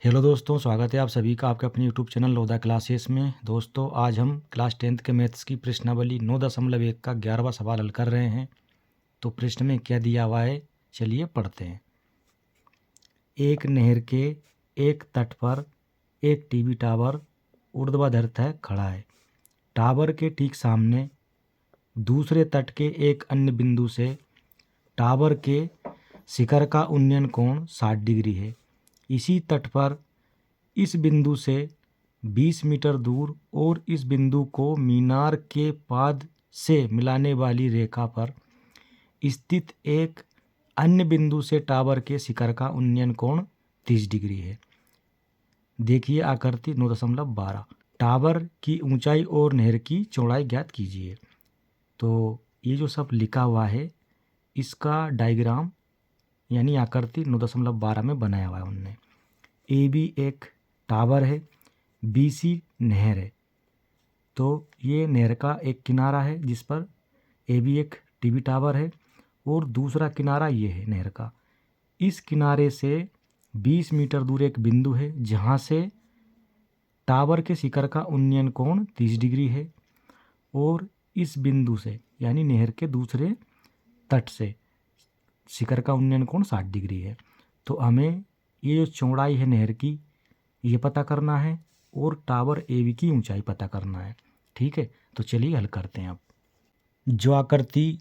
Hello दोस्तों, स्वागत है आप सभी का आपके अपने यूट्यूब चैनल लोधा क्लासेस में। दोस्तों, आज हम क्लास 10th के मैथ्स की प्रश्नावली 9.1 का 11वां सवाल हल कर रहे हैं। तो प्रश्न में क्या दिया हुआ है, चलिए पढ़ते हैं। एक नहर के एक तट पर एक टीवी टावर ऊर्ध्वाधर खड़ा है। टावर के ठीक सामने दूसरे तट के एक अन्य बिंदु से टावर के शिखर का उन्नयन कोण 60 डिग्री है। इसी तट पर इस बिंदु से 20 मीटर दूर और इस बिंदु को मीनार के पाद से मिलाने वाली रेखा पर स्थित एक अन्य बिंदु से टावर के शिखर का उन्नयन कोण 30 डिग्री है। देखिए आकृति 9.12। टावर की ऊंचाई और नहर की चौड़ाई ज्ञात कीजिए। तो ये जो सब लिखा हुआ है इसका डायग्राम यानी आकृति 9.12 में बनाया हुआ है उनने। ए बी एक टावर है, बी सी नहर है। तो ये नहर का एक किनारा है जिस पर ए बी एक टीवी टावर है और दूसरा किनारा ये है नहर का। इस किनारे से 20 मीटर दूर एक बिंदु है जहाँ से टावर के शिखर का उन्नयन कोण 30 डिग्री है और इस बिंदु से यानी नहर के दूसरे तट से शिखर का उन्नयन कोण 60 डिग्री है। तो हमें ये जो चौड़ाई है नहर की ये पता करना है और टावर ए बी की ऊंचाई पता करना है। ठीक है, तो चलिए हल करते हैं। अब जो आकृति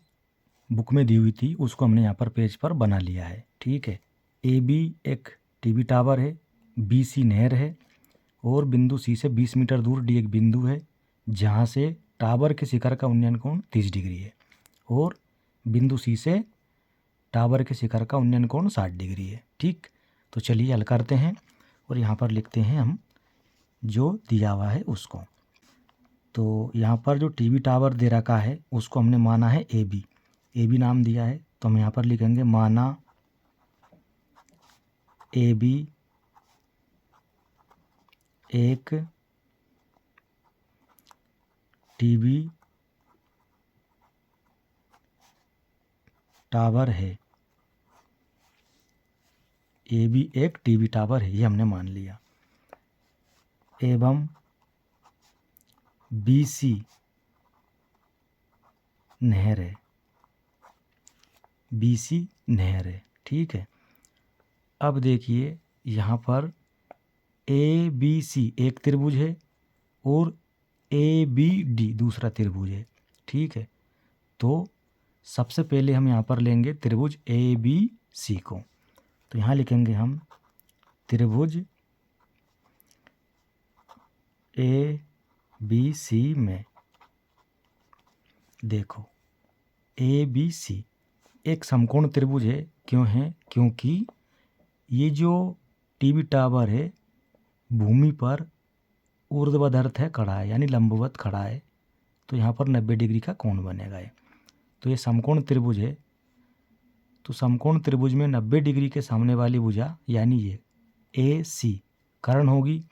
बुक में दी हुई थी उसको हमने यहाँ पर पेज पर बना लिया है। ठीक है, ए बी एक टीवी टावर है, बी सी नहर है और बिंदु सी से 20 मीटर दूर डी एक बिंदु है जहाँ से टावर के शिखर का उन्नयन कोण 30 डिग्री है और बिंदु सी से टावर के शिखर का उन्नयन कोण 60 डिग्री है। ठीक, तो चलिए हल करते हैं और यहाँ पर लिखते हैं हम जो दिया हुआ है उसको। तो यहाँ पर जो टीवी टावर दे रखा है उसको हमने माना है ए बी नाम दिया है। तो हम यहाँ पर लिखेंगे माना ए बी एक टीवी टावर है। ए बी एक टीवी टावर है, ये हमने मान लिया। एवं बी सी नहर है, बी सी नहर है। ठीक है, अब देखिए यहाँ पर ए बी सी एक त्रिभुज है और ए बी डी दूसरा त्रिभुज है। ठीक है, तो सबसे पहले हम यहाँ पर लेंगे त्रिभुज ए बी सी को। तो यहाँ लिखेंगे हम त्रिभुज ए बी सी में देखो ए बी सी एक समकोण त्रिभुज है। क्यों है? क्योंकि ये जो टीवी टावर है भूमि पर ऊर्ध्वाधर खड़ा है यानी लंबवत खड़ा है। तो यहाँ पर 90 डिग्री का कोण बनेगा ये। तो ये समकोण त्रिभुज है। तो समकोण त्रिभुज में 90 डिग्री के सामने वाली भुजा यानी ये ए सी कर्ण होगी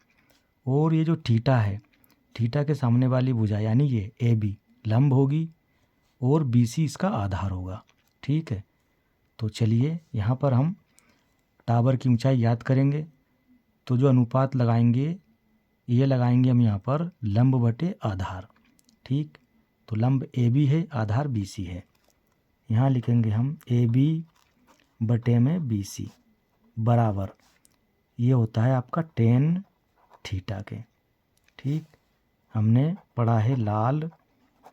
और ये जो थीटा है थीटा के सामने वाली भुजा यानी ये ए बी लंब होगी और बी सी इसका आधार होगा। ठीक है, तो चलिए यहाँ पर हम टावर की ऊंचाई याद करेंगे। तो जो अनुपात लगाएंगे ये लगाएंगे हम यहाँ पर लंब बटे आधार। ठीक, तो लंब ए बी है, आधार बी सी है। यहाँ लिखेंगे हम ए बी बटे में बी सी बराबर ये होता है आपका टेन थीटा के। ठीक, हमने पढ़ा है लाल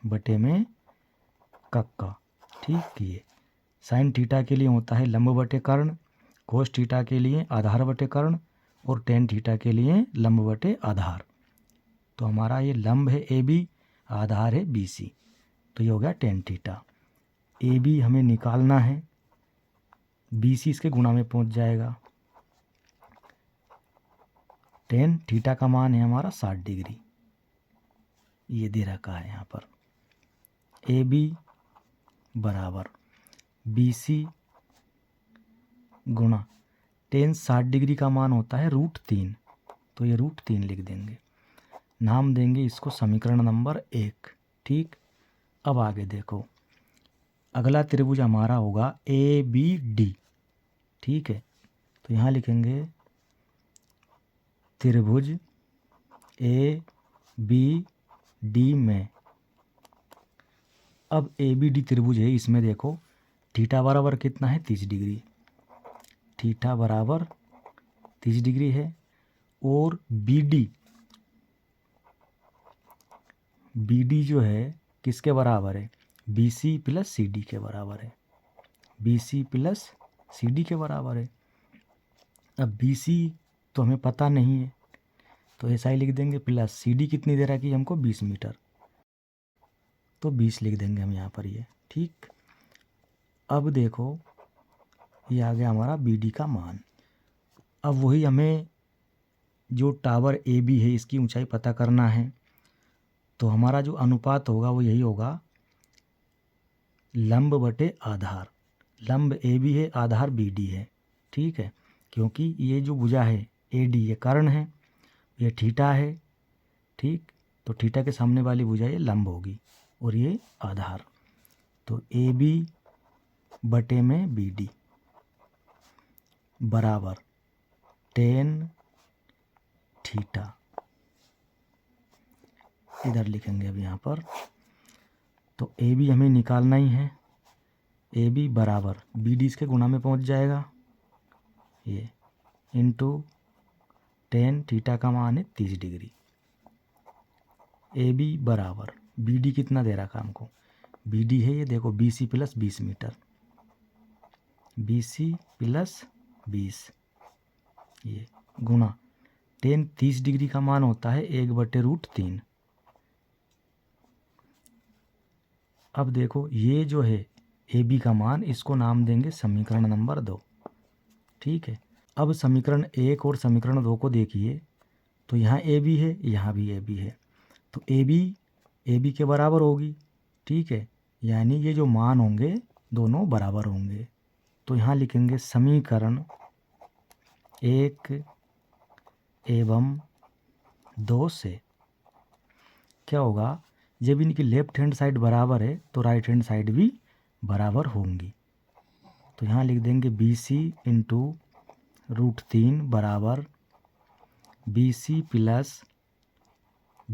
बटे में कक्का। ठीक, ये साइन थीटा के लिए होता है लंब बटे कर्ण, कोस थीटा के लिए आधार बटे कर्ण और टेन थीटा के लिए लंब बटे आधार। तो हमारा ये लंब है ए बी, आधार है बी सी, तो ये हो गया टेन थीटा। ए बी हमें निकालना है, बी सी इसके गुणा में पहुंच जाएगा। टेन थीटा का मान है हमारा 60 डिग्री, ये दे रखा है यहाँ पर। ए बी बराबर बी सी गुणा टेन 60 डिग्री का मान होता है √3। तो ये √3 लिख देंगे, नाम देंगे इसको समीकरण नंबर 1। ठीक, अब आगे देखो अगला त्रिभुज हमारा होगा ए बी डी। ठीक है, तो यहाँ लिखेंगे त्रिभुज ए बी डी में, अब ए बी डी त्रिभुज है, इसमें देखो थीटा बराबर कितना है 30 डिग्री, थीटा बराबर 30 डिग्री है। और बी डी जो है किसके बराबर है, B C plus C D के बराबर है, B C plus C D के बराबर है। अब बी सी तो हमें पता नहीं है, तो ऐसा ही लिख देंगे, प्लस सी डी कितनी दे रहा है कि हमको 20 मीटर, तो 20 लिख देंगे हम यहाँ पर ये, ठीक। अब देखो ये आ गया हमारा बी डी का मान। अब वही हमें जो टावर ए बी है इसकी ऊंचाई पता करना है, तो हमारा जो अनुपात होगा वो यही होगा, लंब बटे आधार। लंब ए बी है, आधार बी डी है, ठीक है। क्योंकि ये जो भुजा है ए डी ये कर्ण है, ये थीटा है, ठीक। तो थीटा के सामने वाली भुजा ये लंब होगी और ये आधार। तो ए बी बटे में बी डी बराबर टेन थीटा, इधर लिखेंगे अब यहाँ पर। तो ए बी हमें निकालना ही है, ए बी बराबर बी डी इसके गुणा में पहुँच जाएगा, ये इंटू टेन, थीटा का मान है 30 डिग्री। ए बी बराबर बी डी कितना दे रखा हमको, बी डी है ये देखो B C plus 20 metre, B C plus 20, ये गुणा टेन 30 डिग्री का मान होता है 1/√3। अब देखो ये जो है ए बी का मान, इसको नाम देंगे समीकरण नंबर 2, ठीक है। अब समीकरण 1 और समीकरण 2 को देखिए, तो यहाँ ए बी है, यहाँ भी ए बी है, तो ए बी के बराबर होगी, ठीक है। यानी ये जो मान होंगे दोनों बराबर होंगे। तो यहाँ लिखेंगे समीकरण 1 एवं 2 से क्या होगा, जब इनकी लेफ्ट हैंड साइड बराबर है तो राइट हैंड साइड भी बराबर होंगी। तो यहाँ लिख देंगे बी सी इंटू √3 बराबर बी सी प्लस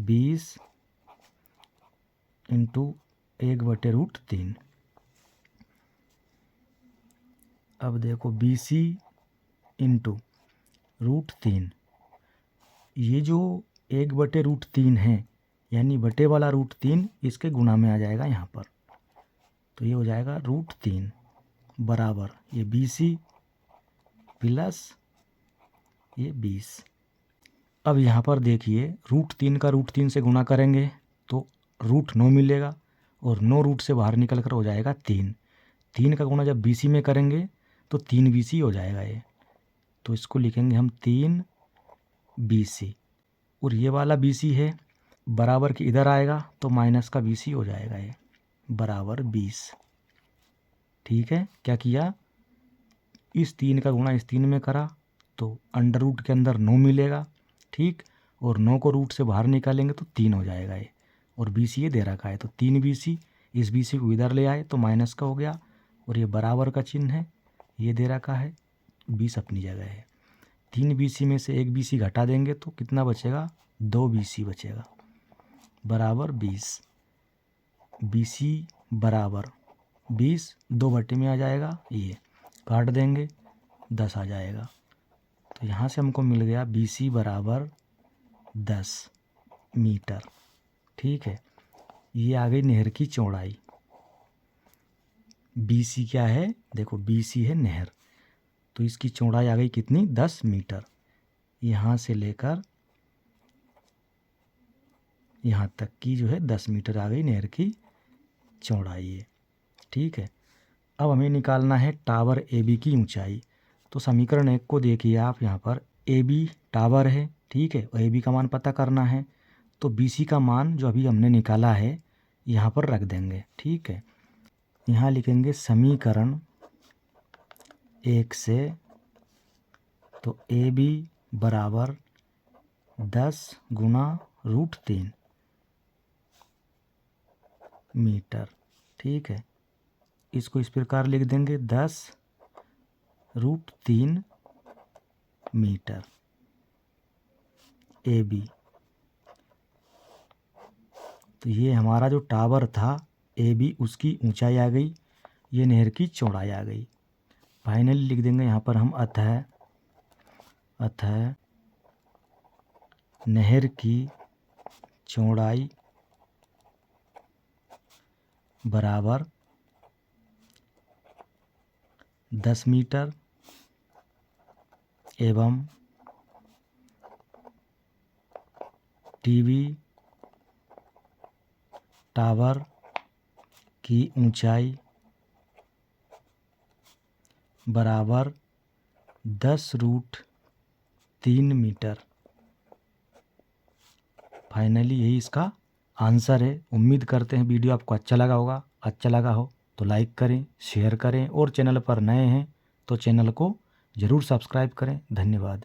20 इंटू 1/√3। अब देखो बी सी इंटू √3, ये जो 1/√3 है, यानी बटे वाला √3 इसके गुणा में आ जाएगा यहाँ पर, तो ये हो जाएगा √3 बराबर ये बी सी प्लस ये 20। अब यहाँ पर देखिए √3 का √3 से गुणा करेंगे तो √9 मिलेगा, और 9 रूट से बाहर निकल कर हो जाएगा 3। 3 का गुणा जब बी सी में करेंगे तो 3 बी सी हो जाएगा ये, तो इसको लिखेंगे हम 3 बी सी। और ये वाला बी सी है बराबर के इधर आएगा तो माइनस का बी सी हो जाएगा ये, बराबर 20, ठीक है। क्या किया, इस 3 का गुणा इस 3 में करा तो अंडर रूट के अंदर 9 मिलेगा, ठीक। और 9 को रूट से बाहर निकालेंगे तो 3 हो जाएगा ये, और बी सी ये दे रखा है, तो 3 बी सी, इस बी सी को इधर ले आए तो माइनस का हो गया, और ये बराबर का चिन्ह है, ये दे रखा है, 20 अपनी जगह है। 3 बी सी में से 1 बी सी घटा देंगे तो कितना बचेगा, 2 बी सी बचेगा, बराबर 20। बी सी बराबर 20, 2 बटे में आ जाएगा, ये काट देंगे 10 आ जाएगा। तो यहाँ से हमको मिल गया बी सी बराबर 10 मीटर, ठीक है। ये आ गई नहर की चौड़ाई। बी सी क्या है, देखो बी सी है नहर, तो इसकी चौड़ाई आ गई कितनी, 10 मीटर। यहाँ से लेकर यहाँ तक की जो है 10 मीटर आ गई नहर की चौड़ाई है, ठीक है। अब हमें निकालना है टावर ए बी की ऊंचाई। तो समीकरण 1 को देखिए आप, यहाँ पर ए बी टावर है, ठीक है, और ए बी का मान पता करना है, तो बी सी का मान जो अभी हमने निकाला है यहाँ पर रख देंगे, ठीक है। यहाँ लिखेंगे समीकरण 1 से, तो ए बी बराबर 10 गुना √3 मीटर, ठीक है। इसको इस प्रकार लिख देंगे 10 √3 मीटर। AB। तो ये हमारा जो टावर था AB, उसकी ऊंचाई आ गई, ये नहर की चौड़ाई आ गई। फाइनली लिख देंगे यहाँ पर हम अतः नहर की चौड़ाई बराबर 10 मीटर एवं टीवी टावर की ऊंचाई बराबर 10√3 मीटर। फाइनली यही इसका आंसर है। उम्मीद करते हैं वीडियो आपको अच्छा लगा होगा। अच्छा लगा हो तो लाइक करें, शेयर करें और चैनल पर नए हैं तो चैनल को ज़रूर सब्सक्राइब करें। धन्यवाद।